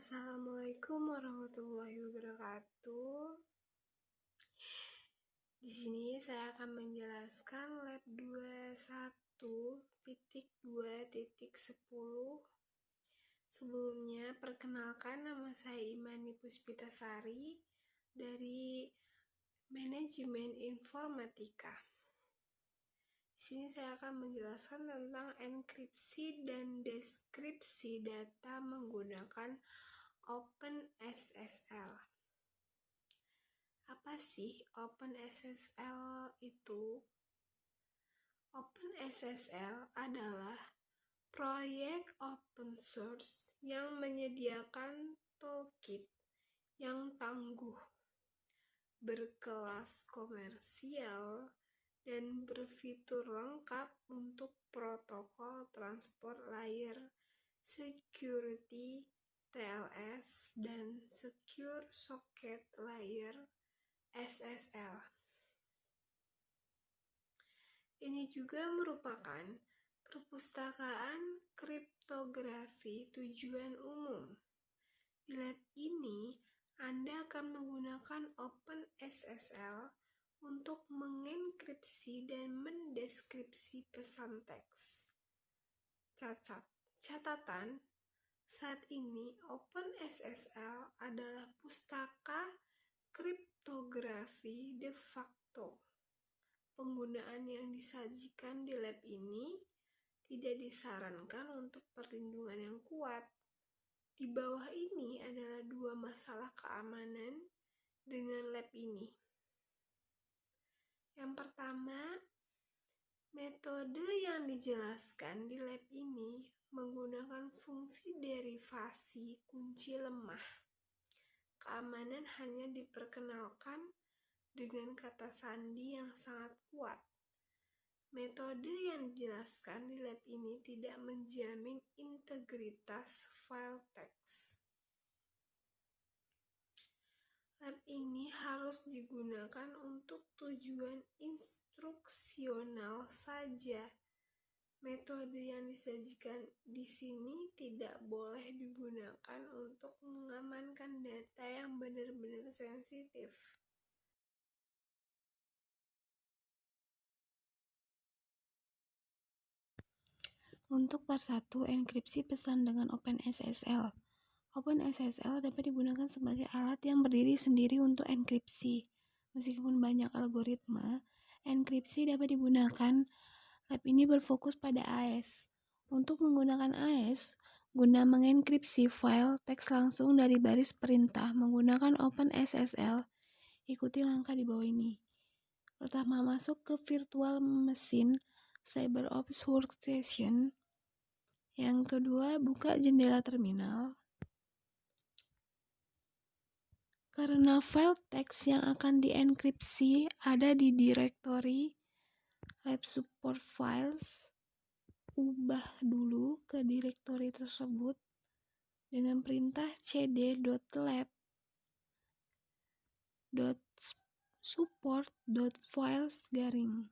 Assalamualaikum warahmatullahi wabarakatuh. Di sini saya akan menjelaskan lab 21.2.10. Sebelumnya, perkenalkan, nama saya Imani Puspitasari dari Manajemen Informatika. Di sini saya akan menjelaskan tentang enkripsi dan deskripsi data menggunakan OpenSSL. Apa sih OpenSSL itu? OpenSSL adalah proyek open source yang menyediakan toolkit yang tangguh, berkelas komersial, dan berfitur lengkap untuk protokol transport layer security TLS dan secure socket layer SSL. Ini juga merupakan perpustakaan kriptografi tujuan umum. Di lab ini, Anda akan menggunakan OpenSSL untuk mengenkripsi dan mendeskripsi pesan teks. Catatan, saat ini OpenSSL adalah pustaka kriptografi de facto. Penggunaan yang disajikan di lab ini tidak disarankan untuk perlindungan yang kuat. Di bawah ini adalah 2 masalah keamanan dengan lab ini. Yang pertama, metode yang dijelaskan di lab ini menggunakan fungsi derivasi kunci lemah. Keamanan hanya diperkenalkan dengan kata sandi yang sangat kuat. Metode yang dijelaskan di lab ini tidak menjamin integritas file teks. Lab ini harus digunakan untuk tujuan instruksional saja. Metode yang disajikan di sini tidak boleh digunakan untuk mengamankan data yang benar-benar sensitif. Untuk part 1, enkripsi pesan dengan OpenSSL. OpenSSL dapat digunakan sebagai alat yang berdiri sendiri untuk enkripsi. Meskipun banyak algoritma, enkripsi dapat digunakan. Lab ini berfokus pada AES. Untuk menggunakan AES, guna mengenkripsi file teks langsung dari baris perintah menggunakan OpenSSL, ikuti langkah di bawah ini. Pertama, masuk ke virtual machine CyberOps Workstation. Yang kedua, buka jendela terminal. Karena file teks yang akan dienkripsi ada di direktori lab support files, ubah dulu ke direktori tersebut dengan perintah cd.lab.support.files garing.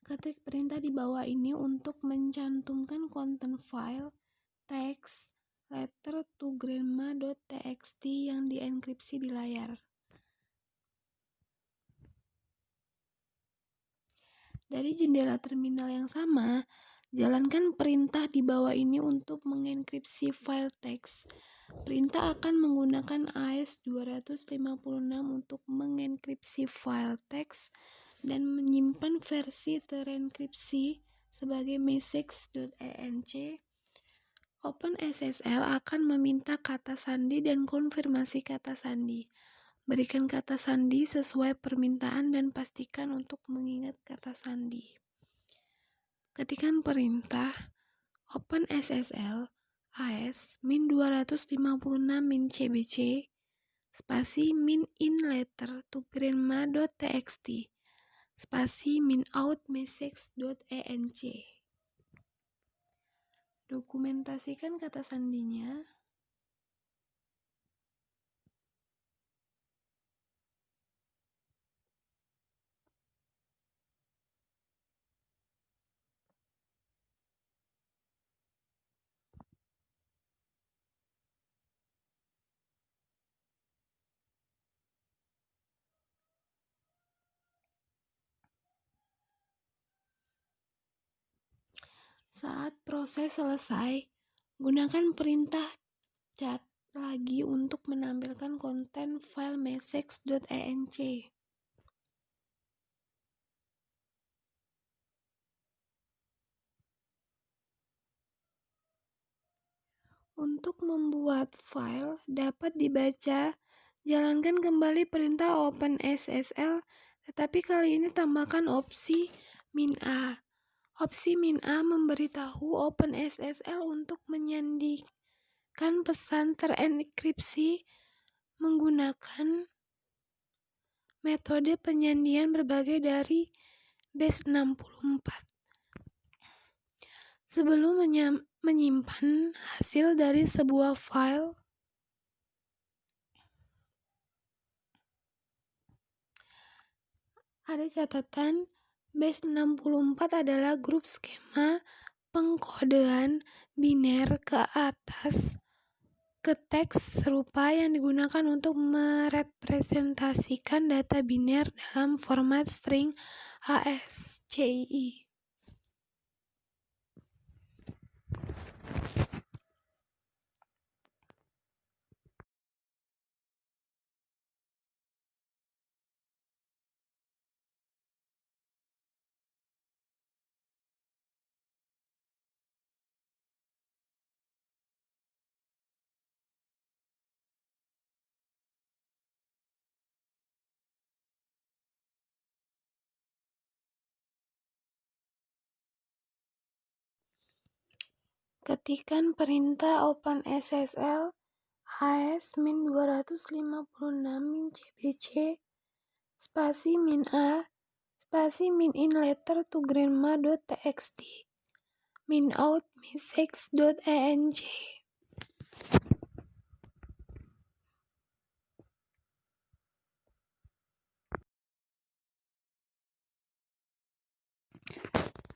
Ketik perintah di bawah ini untuk mencantumkan konten file teks letter to grandma.txt yang dienkripsi di layar. Dari jendela terminal yang sama, jalankan perintah di bawah ini untuk mengenkripsi file teks. Perintah akan menggunakan AES 256 untuk mengenkripsi file teks dan menyimpan versi terenkripsi sebagai message.enc. OpenSSL akan meminta kata sandi dan konfirmasi kata sandi. Berikan kata sandi sesuai permintaan dan pastikan untuk mengingat kata sandi. Ketikkan perintah OpenSSL AES -256-cbc spasi -in letter to grandma.txt spasi -out message.enc. Dokumentasikan kata sandinya. Saat proses selesai, gunakan perintah cat lagi untuk menampilkan konten file message.enc. Untuk membuat file dapat dibaca, jalankan kembali perintah OpenSSL, tetapi kali ini tambahkan opsi -a. Opsi -a memberitahu OpenSSL untuk menyandikan pesan terenkripsi menggunakan metode penyandian berbagai dari base64. Sebelum menyimpan hasil dari sebuah file, ada catatan, base64 adalah grup skema pengkodean biner ke atas ke teks serupa yang digunakan untuk merepresentasikan data biner dalam format string ASCII. Ketikkan perintah OpenSSL AS-256-cbc spasi -a spasi -in letter to grandma.txt -out message.enc.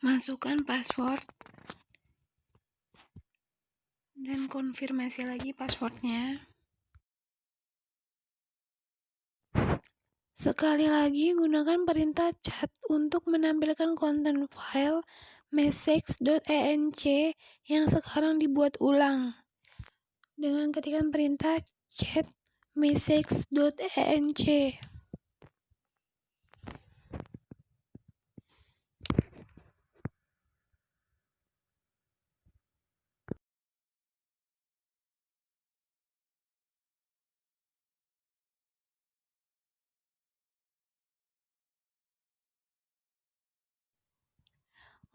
Masukkan password dan konfirmasi lagi passwordnya. Sekali lagi gunakan perintah cat untuk menampilkan konten file message.enc yang sekarang dibuat ulang dengan ketikan perintah cat message.enc.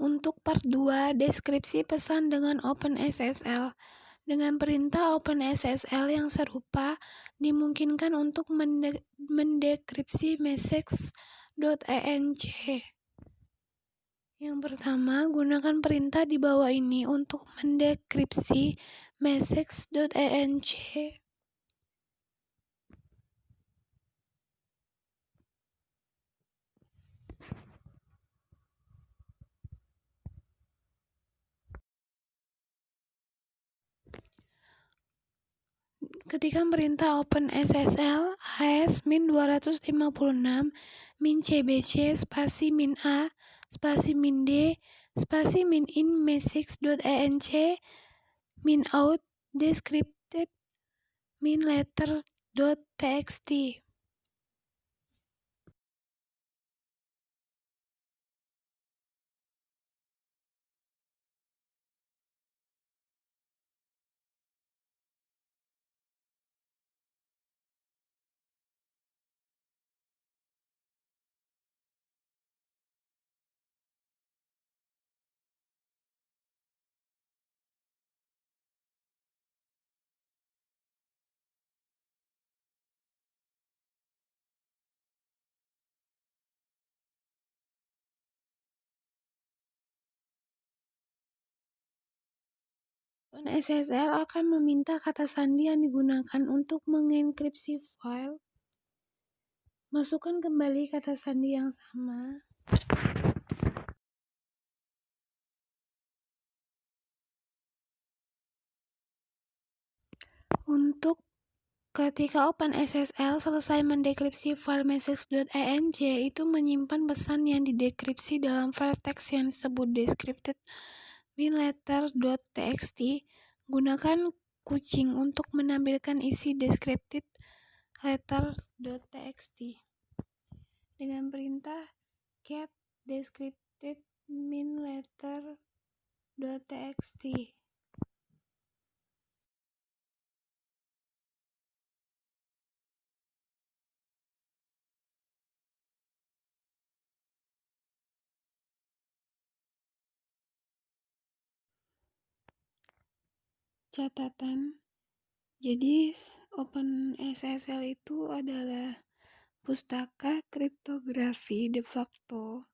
Untuk part 2, deskripsi pesan dengan OpenSSL. Dengan perintah OpenSSL yang serupa, dimungkinkan untuk mendekripsi message.enc. Yang pertama, gunakan perintah di bawah ini untuk mendekripsi message.enc. Ketika perintah OpenSSL AS-256-cbc spasi -a spasi -d spasi -in message.enc -out descripted letter.txt. OpenSSL akan meminta kata sandi yang digunakan untuk mengenkripsi file. Masukkan kembali kata sandi yang sama. Untuk ketika OpenSSL selesai mendekripsi file message.enc, itu menyimpan pesan yang didekripsi dalam file teks yang disebut descripted minletter.txt, gunakan kucing untuk menampilkan isi descripted letter.txt dengan perintah get descripted minletter.txt. Catatan, jadi OpenSSL itu adalah pustaka kriptografi de facto.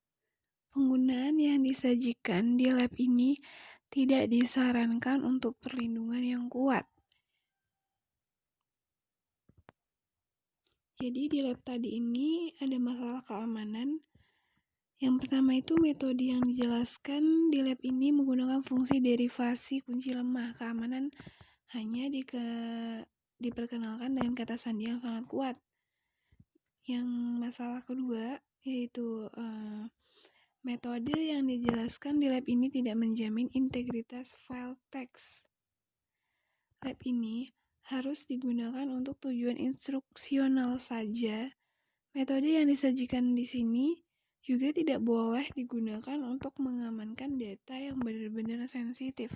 Penggunaan yang disajikan di lab ini tidak disarankan untuk perlindungan yang kuat. Jadi di lab tadi ini ada masalah keamanan. Yang pertama itu metode yang dijelaskan di lab ini menggunakan fungsi derivasi kunci lemah. Keamanan hanya diperkenalkan dengan kata sandi yang sangat kuat. Yang masalah kedua yaitu metode yang dijelaskan di lab ini tidak menjamin integritas file teks. Lab ini harus digunakan untuk tujuan instruksional saja. Metode yang disajikan di sini juga tidak boleh digunakan untuk mengamankan data yang benar-benar sensitif.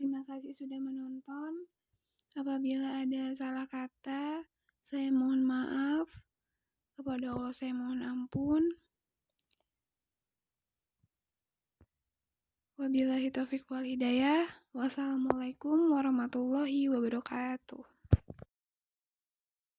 Terima kasih sudah menonton. Apabila ada salah kata, saya mohon maaf. Kepada Allah saya mohon ampun. Wabillahi taufiq wal hidayah. Wassalamualaikum warahmatullahi wabarakatuh.